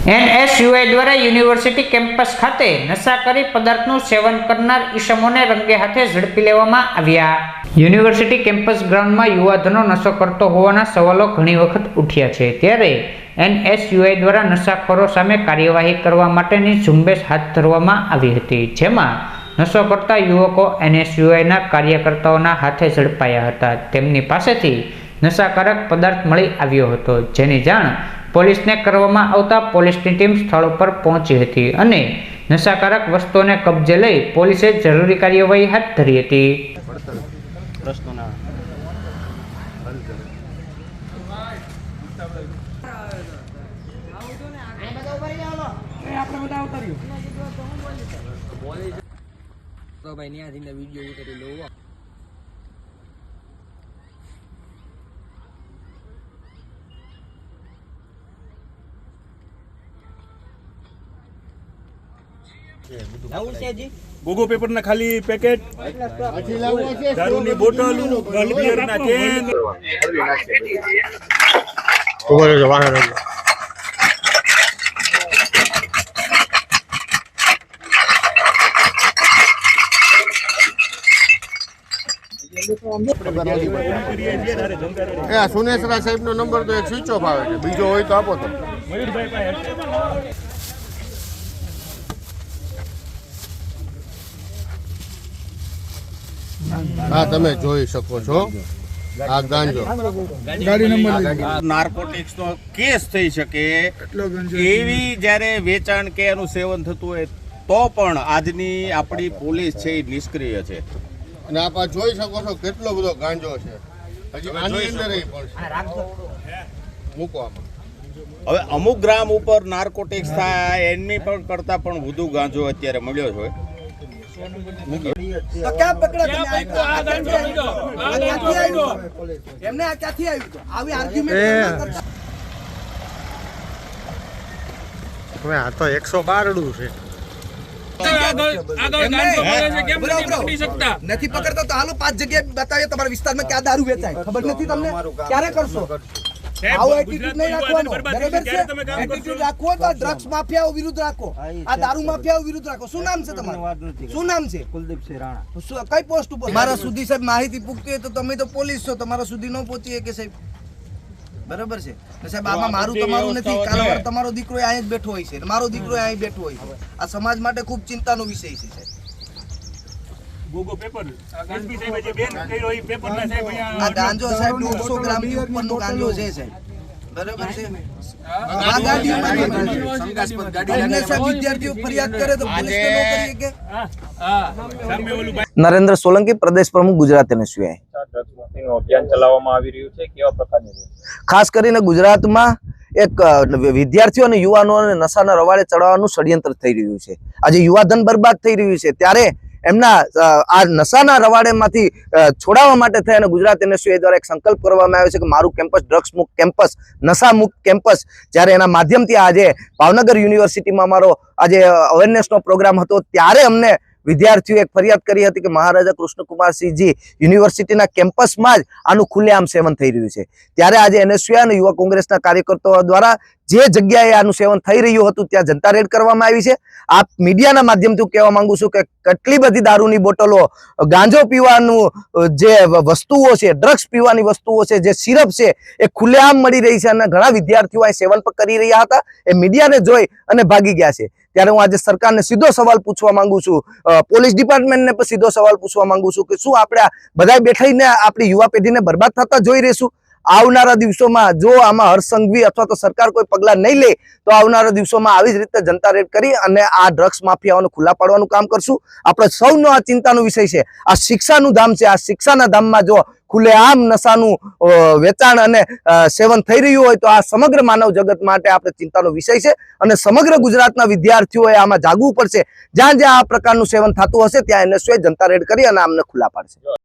NSUI દ્વારા university campus ખાતે નશાકારી પદાર્થનું સેવન કરનાર ઈસમોને રંગે હાથે ઝડપી લેવામાં આવ્યા। યુનિવર્સિટી કેમ્પસ ગ્રાઉન્ડમાં યુવાધનો નશો કરતો હોવાના સવાલો ઘણી વખત ઉઠ્યા છે, ત્યારે NSUI દ્વારા નશાખોરો સામે કાર્યવાહી કરવા માટેની ઝુંબેશ હાથ ધરવામાં આવી હતી, જેમાં નશો કરતા યુવકો NSUIના કાર્યકર્તાઓના હાથે ઝડપાયા હતા। તેમની પાસેથી નશાકારક પદાર્થ મળી આવ્યો હતો, જેની જાણ પોલીસને કરવામાં આવતા પોલીસની ટીમ સ્થળ પર પહોંચી હતી અને નશાકારક વસ્તુઓને કબજે લઈ પોલીસે જરૂરી કાર્યવાહી હાથ ધરી હતી। गोगो पेपर ना खाली पैकेट दारूनी बोतल गन बियर ना केन સુનેસરા સાહેબ નો નંબર તો એક સ્વિચ ઓફ આવે છે, બીજો હોય તો આપો તો। हाँ તમે જોઈ શકો છો આ ગાંજો ગાડી નંબર નાર્કોટિક્સ નો કેસ થઈ શકે એવી જ્યારે વેચાણ કે એનું સેવન થતું હોય તો પણ આજની આપણી પોલીસ છે એ નિષ્ક્રિય છે। અને આપ આ જોઈ શકો છો કેટલો બધો ગાંજો છે, હજી આની અંદર પણ મૂકો આમાં। હવે અમુક ગ્રામ ઉપર નાર્કોટિક્સ થાય એની પણ કરતા પણ વધુ ગાંજો અત્યારે મળ્યો છે। तो क्या पकड़ा एमने आ क्या थी આવી આર્ગ્યુમેન્ટ હવે આ તો 112 છે। નથી પકડતા તો હાલો 5 જગ્યાએ બતાવીએ તમારા વિસ્તારમાં ક્યાં દારૂ વેચાય, ખબર નથી તમને? ક્યારે કરશો આવો એટીટ્યુડ નહીં રાખવાનો, બરાબર છે? એટીટ્યુડ રાખવો તો ડ્રગ્સ માફિયાઓ વિરુદ્ધ રાખો, આ દારૂ માફિયાઓ વિરુદ્ધ રાખો। શું નામ છે તમારું? શું નામ છે? કુલદીપસિંહ રાણા। કઈ પોસ્ટ ઉપર? મારા સુધી સાહેબ માહિતી પૂગતી હોય તો તમે તો પોલીસ છો, તમારા સુધી ન પહોંચી કે સાહેબ, બરાબર છે સાહેબ? આમાં મારું તમારું નથી, કાલ તમારો દીકરો અહીં જ બેઠો હોય છે, મારો દીકરો અહીં બેઠો હોય છે। આ સમાજ માટે ખૂબ ચિંતાનો વિષય છે સાહેબ। गोगो पेपर एसपी साहेब जे બેન કર્યો ઈ પેપર ના સાહેબ અહીંયા આ ગાંજો સાહેબ 150 ગ્રામ થી ઉપરનો ગાંજો છે સાહેબ, બરાબર છે? આ ગાડીમાં શંકાસ્પદ ગાડી લઈને સાહેબ વિદ્યાર્થીઓ ફરિયાદ કરે તો પોલીસ કે ન કરીએ કે? સામે ઓલું નરેન્દ્ર સોલંકી, પ્રદેશ પ્રમુખ, ગુજરાત NSUI। અભિયાન ચલાવવામાં આવી રહ્યું છે, કેવા પ્રકારની? ખાસ કરીને ગુજરાતમાં એક વિદ્યાર્થીઓ અને યુવાનોને નશાના રવાડે ચડાવવાનું ષડયંત્ર થઈ રહ્યું છે। આજે યુવાધન બરબાદ થઈ રહ્યું છે, ત્યારે એમના આ નશાના રવાડેમાંથી છોડાવવા માટે થઈ અને ગુજરાત NSUI દ્વારા એક સંકલ્પ કરવામાં આવ્યો છે કે મારું કેમ્પસ ડ્રગ્સ મુક્ત કેમ્પસ, નશા મુક્ત કેમ્પસ। જ્યારે એના માધ્યમથી આજે ભાવનગર યુનિવર્સિટીમાં અમારો આજે અવેરનેસનો પ્રોગ્રામ હતો, ત્યારે અમને વિદ્યાર્થીઓએ એક ફરિયાદ કરી હતી કે મહારાજા કૃષ્ણકુમારસિંહજી યુનિવર્સિટીના કેમ્પસમાં જ આનું ખુલ્લેઆમ સેવન થઈ રહ્યું છે। ત્યારે આજે NSUI અને યુવા કોંગ્રેસના કાર્યકર્તાઓ દ્વારા જે જગ્યાએ આનું સેવન થઈ રહ્યું હતું ત્યાં જનતા રેડ કરવામાં આવી છે। આપ મીડિયાના માધ્યમથી કહેવા માંગુ છું કે કેટલી બધી દારૂની બોટલો, ગાંજો પીવાનું જે વસ્તુઓ છે, ડ્રગ્સ પીવાની વસ્તુઓ છે, જે સિરપ છે, એ ખુલ્લેઆમ મળી રહી છે અને ઘણા વિદ્યાર્થીઓ આ સેવન પણ કરી રહ્યા હતા, એ મીડિયાને જોઈ અને ભાગી ગયા છે। ત્યારે હું આજે સરકારને સીધો સવાલ પૂછવા માંગુ છું, પોલીસ ડિપાર્ટમેન્ટને પણ સીધો સવાલ પૂછવા માંગુ છું કે શું આપણે બધા બેઠીને આપણી યુવા પેઢીને બરબાદ થતા જોઈ રહીશું? આવનારા દિવસોમાં જો આમાં હર્ષસંઘવી અથવા તો સરકાર કોઈ પગલાં નહીં લે તો આવનારા દિવસોમાં આવી જ રીતે જનતા રેડ કરી અને આ ડ્રગ્સ માફિયાઓને ખુલ્લા પાડવાનું કામ કરશું। આપણે સૌનો આ ચિંતાનો વિષય છે। આ શિક્ષાનું ધામ છે, આ શિક્ષાના ધામમાં જો ખુલ્લેઆમ નશાનું વેચાણ અને સેવન થઈ રહ્યું હોય તો આ સમગ્ર માનવ જગત માટે આપણે ચિંતાનો વિષય છે અને સમગ્ર ગુજરાતના વિદ્યાર્થીઓએ આમાં જાગવું પડશે। જ્યાં જ્યાં આ પ્રકારનું સેવન થતું હશે ત્યાં NSUI જનતા રેડ કરી અને આમને ખુલ્લા પાડશે।